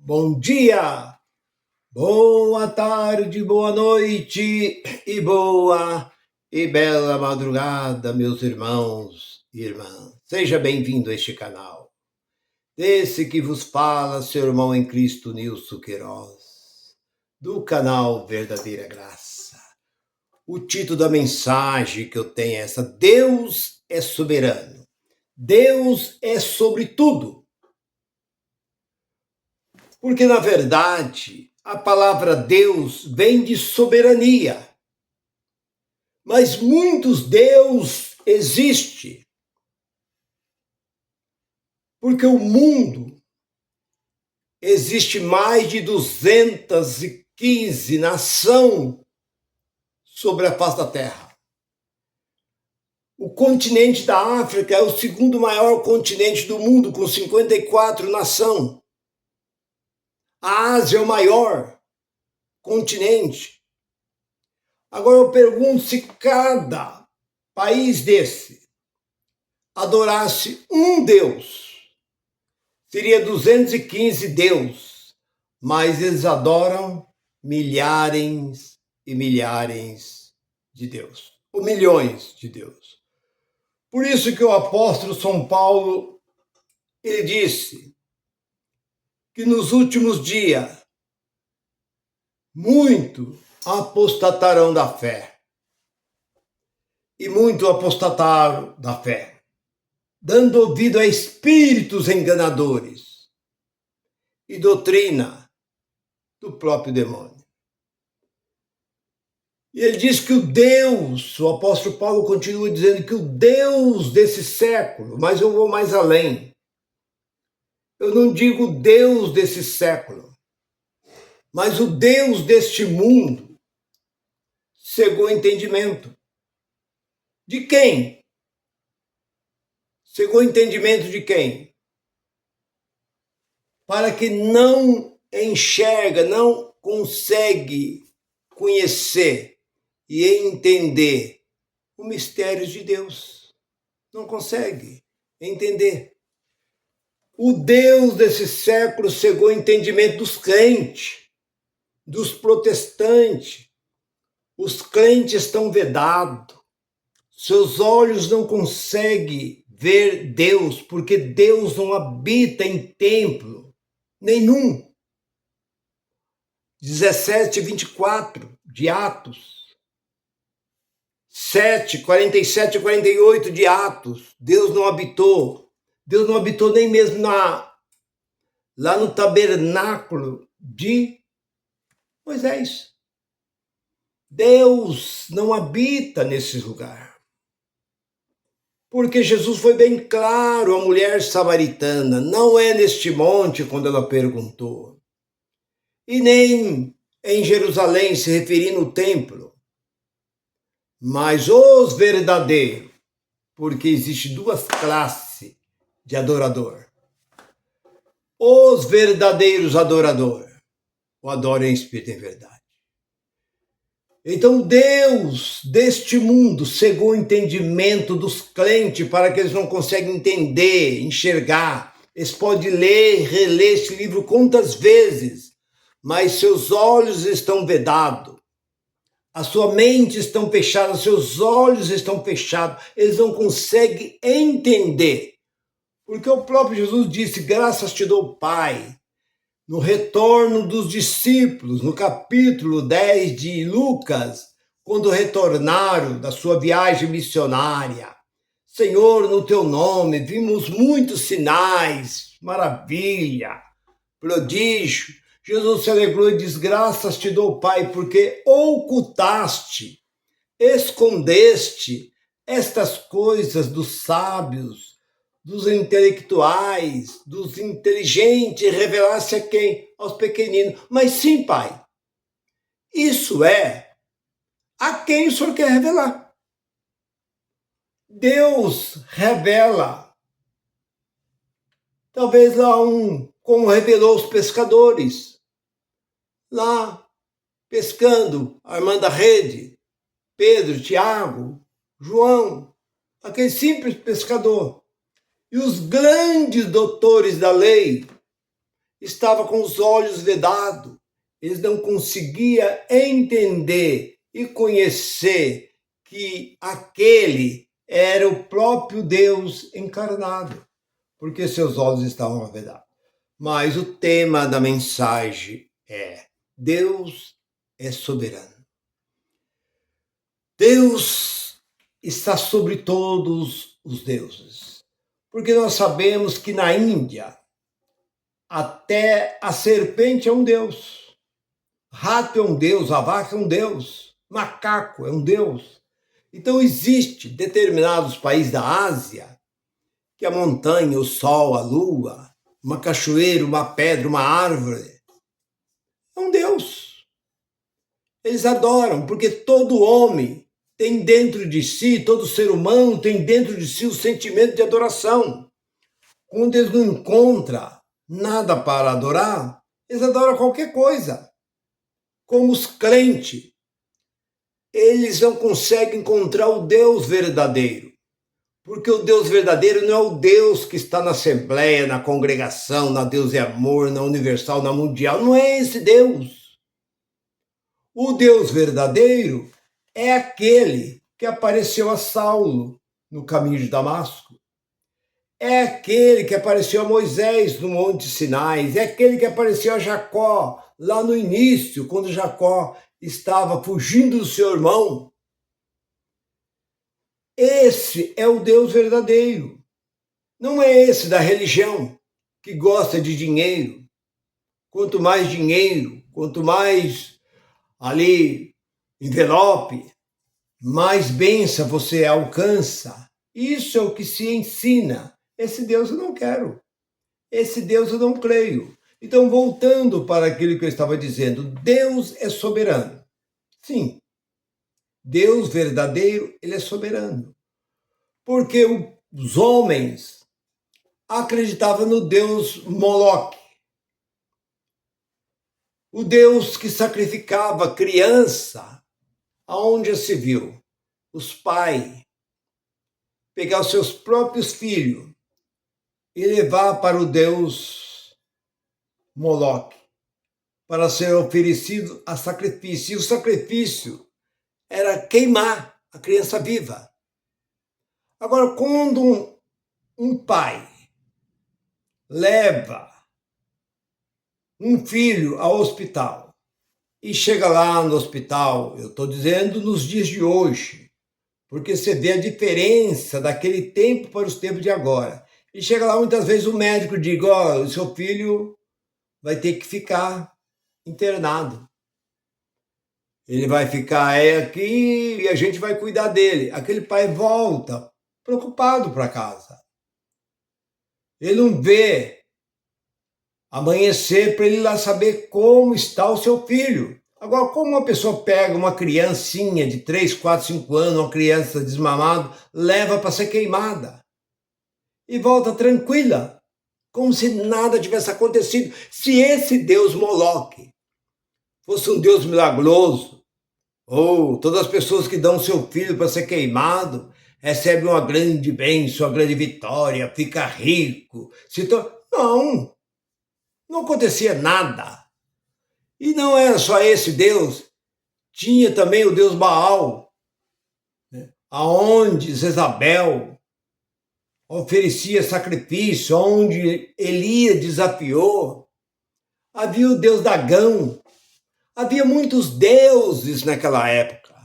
Bom dia, boa tarde, boa noite e boa e bela madrugada, meus irmãos e irmãs. Seja bem-vindo a este canal. Desse que vos fala, seu irmão em Cristo, Nilson Queiroz, do canal Verdadeira Graça. O título da mensagem que eu tenho é essa: Deus é soberano. Deus é sobre tudo. Porque, na verdade, a palavra Deus vem de soberania. Mas muitos Deus existe. Porque o mundo existe mais de 215 nações sobre a face da Terra. O continente da África é o segundo maior continente do mundo, com 54 nações. A Ásia é o maior continente. Agora eu pergunto, se cada país desse adorasse um Deus, seria 215 deuses, mas eles adoram milhares e milhares de deuses, ou milhões de deuses. Por isso que o apóstolo São Paulo, ele disse que nos últimos dias, muito apostatarão da fé. E muito apostataram da fé, dando ouvido a espíritos enganadores e doutrina do próprio demônio. E ele diz que o apóstolo Paulo continua dizendo que o Deus desse século, mas eu vou mais além. Eu não digo Deus desse século, mas o Deus deste mundo cegou o entendimento. De quem? Cegou o entendimento de quem? Para que não enxerga, não consegue conhecer e entender o mistério de Deus. Não consegue entender. O Deus desse século cegou o entendimento dos crentes, dos protestantes. Os crentes estão vedados. Seus olhos não conseguem ver Deus, porque Deus não habita em templo nenhum. 17:24 de Atos. 47 e 48 de Atos. Deus não habitou. Deus não habitou nem mesmo lá no tabernáculo de Moisés. Deus não habita nesse lugar. Porque Jesus foi bem claro, a mulher samaritana, não é neste monte, quando ela perguntou. E nem em Jerusalém, se referindo ao templo. Mas os verdadeiros, porque existe duas classes de adorador. Os verdadeiros adoradores o adoram em espírito e em verdade. Então Deus deste mundo cegou o entendimento dos crentes para que eles não conseguem entender, enxergar. Eles podem ler, reler este livro quantas vezes, mas seus olhos estão vedados. A sua mente está fechada, seus olhos estão fechados. Eles não conseguem entender. Porque o próprio Jesus disse: graças te dou, Pai. No retorno dos discípulos, no capítulo 10 de Lucas, quando retornaram da sua viagem missionária. Senhor, no teu nome vimos muitos sinais, maravilha, prodígio. Jesus se alegrou e diz: graças te dou, Pai, porque ocultaste, escondeste estas coisas dos sábios, dos intelectuais, dos inteligentes, revelasse a quem? Aos pequeninos. Mas sim, Pai, isso é a quem o Senhor quer revelar. Deus revela. Talvez lá como revelou os pescadores, lá pescando, armando a rede, Pedro, Tiago, João, aquele simples pescador. E os grandes doutores da lei, estava com os olhos vedados, eles não conseguiam entender e conhecer que aquele era o próprio Deus encarnado, porque seus olhos estavam vedados. Mas o tema da mensagem é: Deus é soberano. Deus está sobre todos os deuses, porque nós sabemos que na Índia até a serpente é um deus, rato é um deus, a vaca é um deus, macaco é um deus. Então existe determinados países da Ásia que a montanha, o sol, a lua, uma cachoeira, uma pedra, uma árvore é um deus. Eles adoram, porque todo homem tem dentro de si, todo ser humano tem dentro de si o sentimento de adoração. Quando eles não encontram nada para adorar, eles adoram qualquer coisa. Como os crentes, eles não conseguem encontrar o Deus verdadeiro. Porque o Deus verdadeiro não é o Deus que está na Assembleia, na congregação, na Deus é Amor, na Universal, na Mundial. Não é esse Deus. O Deus verdadeiro é aquele que apareceu a Saulo no caminho de Damasco. É aquele que apareceu a Moisés no Monte Sinai. É aquele que apareceu a Jacó lá no início, quando Jacó estava fugindo do seu irmão. Esse é o Deus verdadeiro. Não é esse da religião, que gosta de dinheiro. Quanto mais dinheiro, quanto mais ali envelope, mais bênção você alcança. Isso é o que se ensina. Esse Deus eu não quero. Esse Deus eu não creio. Então, voltando para aquilo que eu estava dizendo, Deus é soberano. Sim, Deus verdadeiro, ele é soberano. Porque os homens acreditavam no Deus Moloque, o Deus que sacrificava criança. Aonde se viu os pais pegar os seus próprios filhos e levar para o Deus Moloque, para ser oferecido a sacrifício. E o sacrifício era queimar a criança viva. Agora, quando um pai leva um filho ao hospital e chega lá no hospital, eu estou dizendo nos dias de hoje, porque você vê a diferença daquele tempo para os tempos de agora. E chega lá, muitas vezes o médico diz: ó, o seu filho vai ter que ficar internado. Ele vai ficar aqui e a gente vai cuidar dele. Aquele pai volta preocupado para casa. Ele não vê amanhecer para ele lá saber como está o seu filho. Agora, como uma pessoa pega uma criancinha de 3, 4, 5 anos, uma criança desmamada, leva para ser queimada e volta tranquila, como se nada tivesse acontecido. Se esse Deus Moloque fosse um Deus milagroso, ou todas as pessoas que dão seu filho para ser queimado recebem uma grande bênção, uma grande vitória, fica rico, não acontecia nada. E não era só esse Deus, tinha também o Deus Baal, né? Aonde Jezabel oferecia sacrifício, onde Elias desafiou. Havia o Deus Dagão, havia muitos deuses naquela época.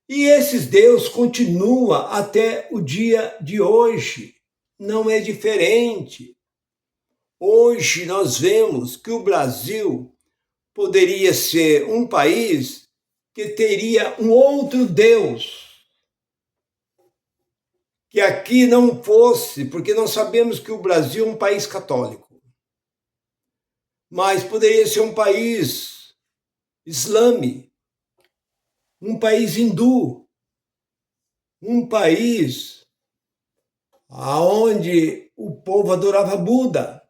E esses deuses continuam até o dia de hoje, não é diferente. Hoje nós vemos que o Brasil poderia ser um país que teria um outro Deus, que aqui não fosse, porque nós sabemos que o Brasil é um país católico, mas poderia ser um país islâmico, um país hindu, um país onde o povo adorava Buda,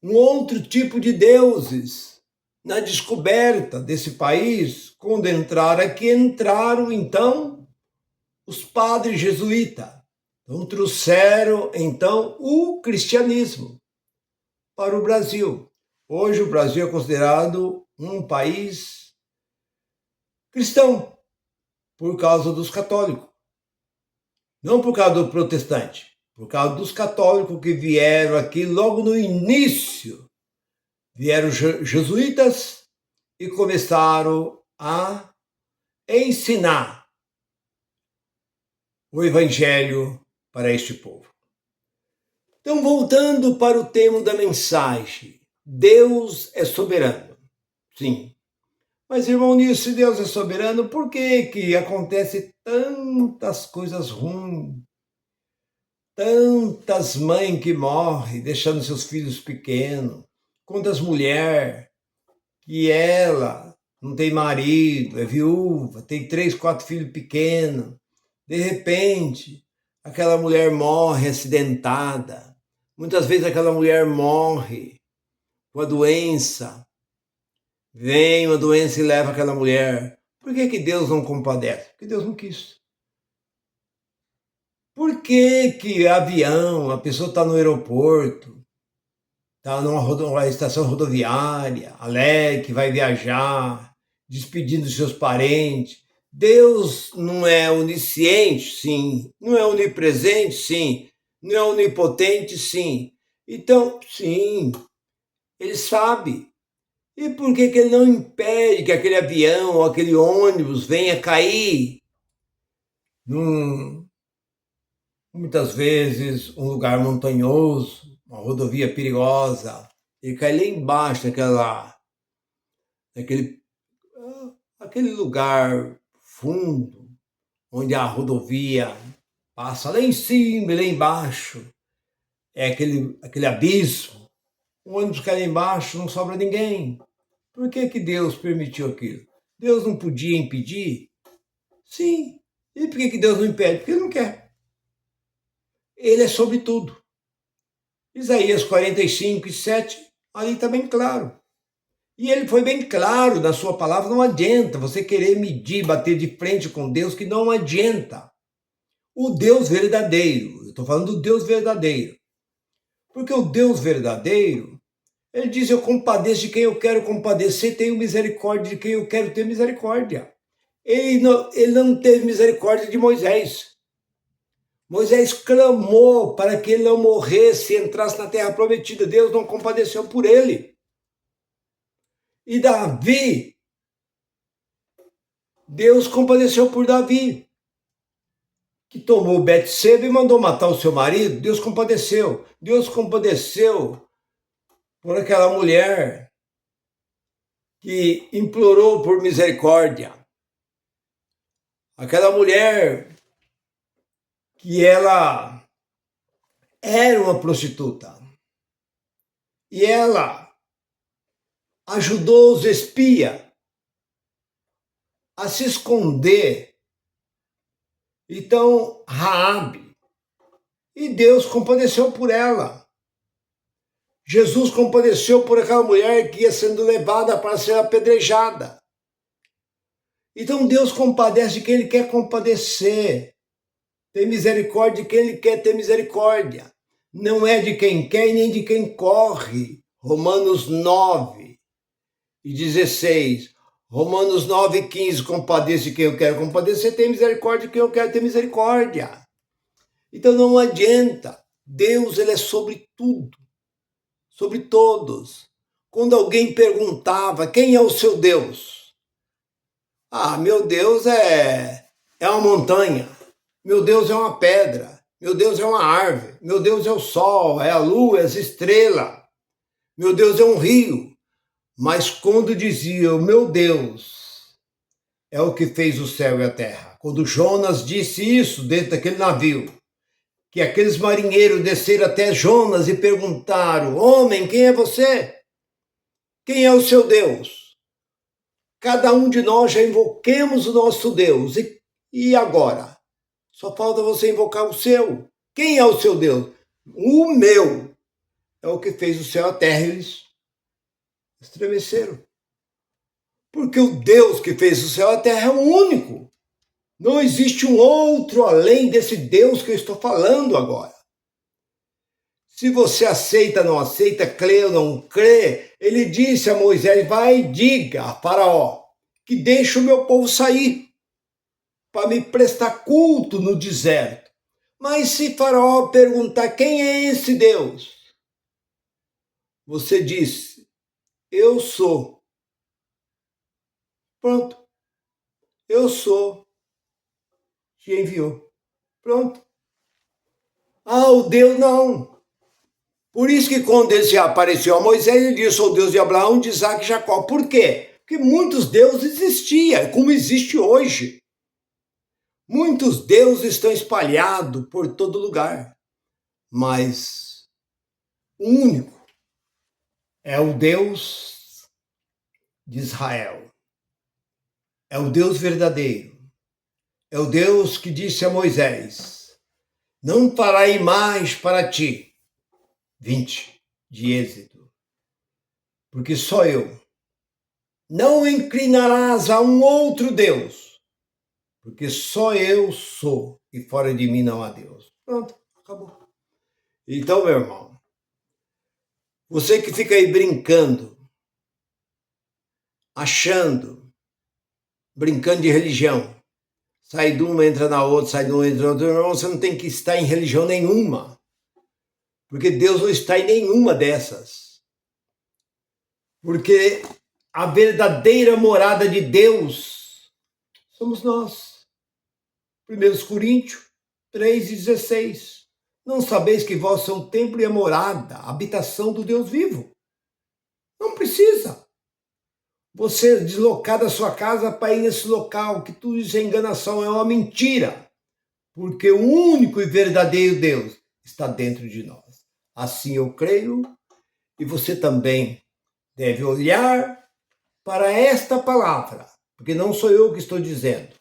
um outro tipo de deuses. Na descoberta desse país, quando entraram aqui, entraram então os padres jesuítas. Então trouxeram então o cristianismo. para o Brasil. Hoje o Brasil é considerado um país cristão por causa dos católicos. Não por causa do protestante, por causa dos católicos que vieram aqui logo no início. Vieram jesuítas e começaram a ensinar o evangelho para este povo. Então, voltando para o tema da mensagem, Deus é soberano. Sim. Mas, irmão, nisso, se Deus é soberano, por que acontece tantas coisas ruins? Tantas mães que morrem, deixando seus filhos pequenos. Quantas mulheres que ela não tem marido, é viúva, tem 3, 4 filhos pequenos. De repente, aquela mulher morre acidentada. Muitas vezes aquela mulher morre com a doença. Vem uma doença e leva aquela mulher. Por que Deus não compadece? Porque Deus não quis. Por que avião, a pessoa está no aeroporto, está numa estação rodoviária, alegre, vai viajar, despedindo dos seus parentes? Deus não é onisciente? Sim. Não é onipresente? Sim. Não é onipotente? Sim. Então, sim, ele sabe. E por que ele não impede que aquele avião ou aquele ônibus venha cair muitas vezes um lugar montanhoso, uma rodovia perigosa, e cai lá embaixo aquele lugar fundo, onde a rodovia passa lá em cima e lá embaixo, é aquele abismo. O ônibus cai lá embaixo, não sobra ninguém. Por que Deus permitiu aquilo? Deus não podia impedir? Sim. E por que Deus não impede? Porque ele não quer. Ele é sobre tudo. Isaías 45:7, ali está bem claro. E ele foi bem claro na sua palavra, não adianta você querer medir, bater de frente com Deus, que não adianta. O Deus verdadeiro, eu estou falando do Deus verdadeiro. Porque o Deus verdadeiro, ele diz, eu compadeço de quem eu quero compadecer, tenho misericórdia de quem eu quero ter misericórdia. Ele não teve misericórdia de Moisés. Moisés clamou para que ele não morresse e entrasse na terra prometida. Deus não compadeceu por ele. E Davi, Deus compadeceu por Davi, que tomou Betseba e mandou matar o seu marido. Deus compadeceu. Deus compadeceu por aquela mulher que implorou por misericórdia. Aquela mulher que ela era uma prostituta. E ela ajudou os espias a se esconder. Então, Raabe. E Deus compadeceu por ela. Jesus compadeceu por aquela mulher que ia sendo levada para ser apedrejada. Então Deus compadece de quem Ele quer compadecer. Tem misericórdia de quem Ele quer ter misericórdia. Não é de quem quer e nem de quem corre. Romanos 9:16. Romanos 9:15. Compadeço de quem eu quero compadecer, tem misericórdia de quem eu quero ter misericórdia. Então não adianta. Deus, Ele é sobre tudo. Sobre todos. Quando alguém perguntava, quem é o seu Deus? Ah, meu Deus é uma montanha. Meu Deus é uma pedra. Meu Deus é uma árvore. Meu Deus é o sol, é a lua, é as estrelas. Meu Deus é um rio. Mas quando dizia, o meu Deus é o que fez o céu e a terra. Quando Jonas disse isso dentro daquele navio, que aqueles marinheiros desceram até Jonas e perguntaram, homem, quem é você? Quem é o seu Deus? Cada um de nós já invoquemos o nosso Deus. E agora? Só falta você invocar o seu. Quem é o seu Deus? O meu. É o que fez o céu e a terra. Eles estremeceram. Porque o Deus que fez o céu e a terra é o único. Não existe um outro além desse Deus que eu estou falando agora. Se você aceita, não aceita, crê ou não crê, ele disse a Moisés, vai e diga a Faraó que deixe o meu povo sair para me prestar culto no deserto. Mas se Faraó perguntar quem é esse Deus, você disse, eu sou. Pronto, eu sou, te enviou. Pronto. Ah, o Deus não. Por isso que quando ele se apareceu a Moisés, ele disse, sou o Deus de Abraão, de Isaac e Jacó. Por quê? Porque muitos deuses existiam, como existe hoje. Muitos deuses estão espalhados por todo lugar. Mas o único é o Deus de Israel. É o Deus verdadeiro. É o Deus que disse a Moisés, não farei mais para ti. 20 de Êxodo. Porque só eu. Não inclinarás a um outro Deus, porque só eu sou e fora de mim não há Deus. Pronto, acabou. Então, meu irmão, você que fica aí brincando, brincando de religião, sai de uma, entra na outra, sai de uma, entra na outra, meu irmão, você não tem que estar em religião nenhuma, porque Deus não está em nenhuma dessas. Porque a verdadeira morada de Deus somos nós. 1 Coríntios 3,16. Não sabeis que vós sois um templo e a morada, a habitação do Deus vivo. Não precisa. Você deslocar da sua casa para ir nesse local, que tudo isso é enganação, é uma mentira. Porque o único e verdadeiro Deus está dentro de nós. Assim eu creio, e você também deve olhar para esta palavra, porque não sou eu que estou dizendo,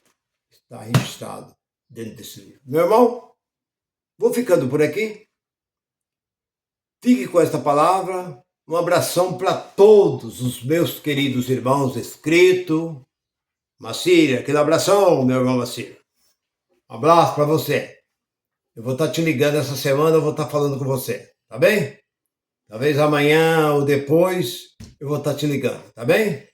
está registrado dentro desse livro. Meu irmão, vou ficando por aqui. Fique com esta palavra. Um abração para todos os meus queridos irmãos inscritos. Macíria, aquele abração, meu irmão Macíria. Um abraço para você. Eu vou estar te ligando essa semana, eu vou estar falando com você, tá bem? Talvez amanhã ou depois eu vou estar te ligando, tá bem?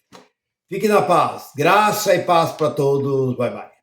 Fique na paz. Graça e paz para todos. Bye, bye.